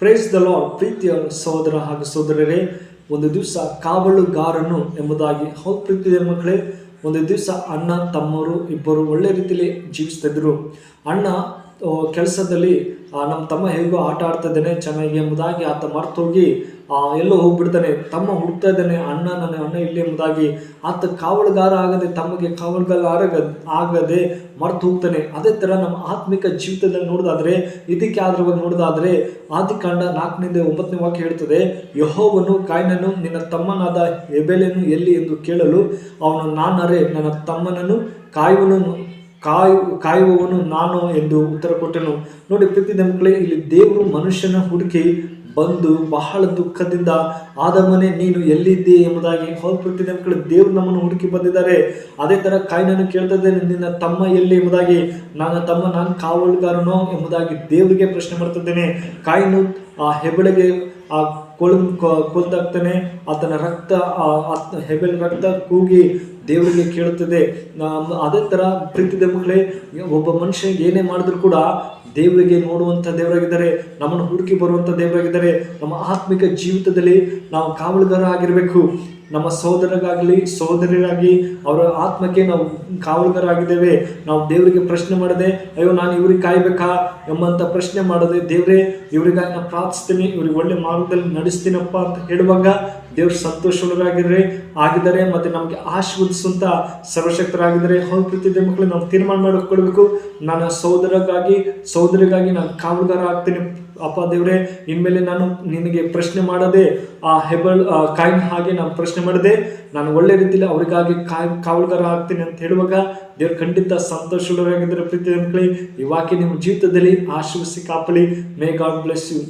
Praise the lord. ಪ್ರೀತಿಯ ಸಹೋದರ ಹಾಗೂ ಸಹೋದರರೇ, ಒಂದು ದಿವಸ ಕಾವಲುಗಾರನು ಎಂಬುದಾಗಿ. ಹೌದು ಪ್ರೀತಿಯ ಮಕ್ಕಳೇ, ಒಂದು ದಿವಸ ಅಣ್ಣ ತಮ್ಮರು ಇಬ್ಬರು ಒಳ್ಳೆ ರೀತಿಯಲ್ಲಿ ಜೀವಿಸ್ತಿದ್ರು. ಅಣ್ಣ ಕೆಲಸದಲ್ಲಿ ನಮ್ಮ ತಮ್ಮ ಹೇಗೋ ಆಟ ಆಡ್ತಾ ಇದ್ದಾನೆ ಚೆನ್ನಾಗಿ ಎಂಬುದಾಗಿ ಆತ ಮರ್ತೋಗಿ ಎಲ್ಲೋ ಹೋಗ್ಬಿಡ್ತಾನೆ. ತಮ್ಮ ಹುಡ್ತಾ ಇದ್ದಾನೆ, ನನ್ನ ಅಣ್ಣ ಇಲ್ಲಿ ಎಂಬುದಾಗಿ. ಆತ ಕಾವಲುಗಾರ ಆಗದೆ, ತಮಗೆ ಕಾವಲುಗಾರ ಆಗದೆ ಮರ್ತು ಹೋಗ್ತಾನೆ. ಅದೇ ಥರ ನಮ್ಮ ಆತ್ಮಿಕ ಜೀವಿತದಲ್ಲಿ ನೋಡೋದಾದ್ರೆ, ಇದಕ್ಕೆ ಆದ್ರೂ ನೋಡೋದಾದ್ರೆ ಆದಿಕಾಂಡ 4-9 ವಾಕ್ಯ ಹೇಳ್ತದೆ, ಯೆಹೋವನು ಕಾಯಿನನು ನಿನ್ನ ತಮ್ಮನಾದ ಹೇಬೆಲನು ಎಲ್ಲಿ ಎಂದು ಕೇಳಲು ಅವನು ನಾನರೇ, ನನ್ನ ತಮ್ಮನನ್ನು ಕಾಯುವವನು ನಾನು ಎಂದು ಉತ್ತರ ಕೊಟ್ಟನು. ನೋಡಿ ಪ್ರೀತಿಯ ಮಕ್ಕಳೇ, ಇಲ್ಲಿ ದೇವರು ಮನುಷ್ಯನ ಹುಡುಕಿ ಬಂದು ಬಹಳ ದುಃಖದಿಂದ ಆದಮನೇ ನೀನು ಎಲ್ಲಿದ್ದೆ ಎಂಬುದಾಗಿ. ಹೌದು ಪ್ರೀತಿಯ ಮಕ್ಕಳು, ದೇವರು ನಮ್ಮನ್ನು ಹುಡುಕಿ ಬಂದಿದ್ದಾರೆ. ಅದೇ ತರ ಕಾಯಿನನ್ನು ಕೇಳ್ತಾ ಇದ್ದೇನೆ, ನಿನ್ನ ತಮ್ಮ ಎಲ್ಲಿ ಎಂಬುದಾಗಿ. ನನ್ನ ತಮ್ಮ ನಾನು ಕಾವಲುಗಾರನೋ ಎಂಬುದಾಗಿ ದೇವರಿಗೆ ಪ್ರಶ್ನೆ ಮಾಡ್ತಿದ್ದೇನೆ. ಕಾಯಿನು ಹೆಬೆಳಿಗೆ ಕೊಲ್ದಾಗ್ತಾನೆ. ಆತನ ರಕ್ತ, ಹೆಬೆಲ್ ರಕ್ತ ಕೂಗಿ ದೇವರಿಗೆ ಕೇಳುತ್ತದೆ. ಅದೇ ತರ ಪ್ರೀತಿಯ ಮಕ್ಕಳೇ, ಒಬ್ಬ ಮನುಷ್ಯ ಏನೇ ಮಾಡಿದ್ರು ಕೂಡ ದೇವರಿಗೆ ನೋಡುವಂಥ ದೇವರಾಗಿದ್ದಾರೆ, ನಮ್ಮನ್ನು ಹುಡುಕಿ ಬರುವಂಥ ದೇವರಾಗಿದ್ದಾರೆ. ನಮ್ಮ ಆತ್ಮಿಕ ಜೀವಿತದಲ್ಲಿ ನಾವು ಕಾವಲುಗಾರ ಆಗಿರಬೇಕು. ನಮ್ಮ ಸಹೋದರಗಾಗಲಿ ಸಹೋದರಿಯಾಗಿ ಅವರ ಆತ್ಮಕ್ಕೆ ನಾವು ಕಾವಲುಗಾರ ಆಗಿದ್ದೇವೆ. ನಾವು ದೇವರಿಗೆ ಪ್ರಶ್ನೆ ಮಾಡದೆ, ಅಯ್ಯೋ ನಾನು ಇವ್ರಿಗೆ ಕಾಯ್ಬೇಕಾ ಎಂಬಂತ ಪ್ರಶ್ನೆ ಮಾಡದೆ, ದೇವರೇ ಇವರಿಗಾಗಿ ನಾನು ಪ್ರಾರ್ಥಿಸ್ತೀನಿ, ಇವ್ರಿಗೆ ಒಳ್ಳೆ ಮಾರ್ಗದಲ್ಲಿ ನಡೆಸ್ತೀನಪ್ಪ ಅಂತ ಹೇಳುವಾಗ ದೇವ್ರು ಆಗಿದ್ದಾರೆ ಮತ್ತೆ ನಮಗೆ ಆಶೀರ್ವದಿಸುವಂತ ಸರ್ವಶಕ್ತರಾಗಿದ್ದಾರೆ. ಹೌದು ಪ್ರೀತಿಯ ಮಕ್ಕಳು, ನಾವು ತೀರ್ಮಾನ ಮಾಡಿಕೊಳ್ಬೇಕು, ನನ್ನ ಸಹೋದರಿಗಾಗಿ ನಾನು ಕಾವಲುಗಾರ ಆಗ್ತೀನಿ ಅಪ್ಪ ದೇವರೇ. ಇನ್ಮೇಲೆ ನಾನು ನಿನಗೆ ಪ್ರಶ್ನೆ ಮಾಡದೆ, ಕಾಯಿನ್ ಹಾಗೆ ನಾನು ಪ್ರಶ್ನೆ ಮಾಡದೆ, ನಾನು ಒಳ್ಳೆ ರೀತಿಯಲ್ಲಿ ಅವರಿಗಾಗಿ ಕಾವಲುಗಾರ ಆಗ್ತೀನಿ ಅಂತ ಹೇಳುವಾಗ ದೇವ್ರು ಖಂಡಿತ ಸಂತೋಷವಾಗಿದ್ದಾರೆ. ಪ್ರೀತಿಯ ಮಕ್ಕಳೇ, ಈ ವಾಕ್ಯ ನಿಮ್ಮ ಜೀವಿತದಲ್ಲಿ ಆಶೀರ್ವದಿಸಿ ಕಾಪಲಿ. May God bless you.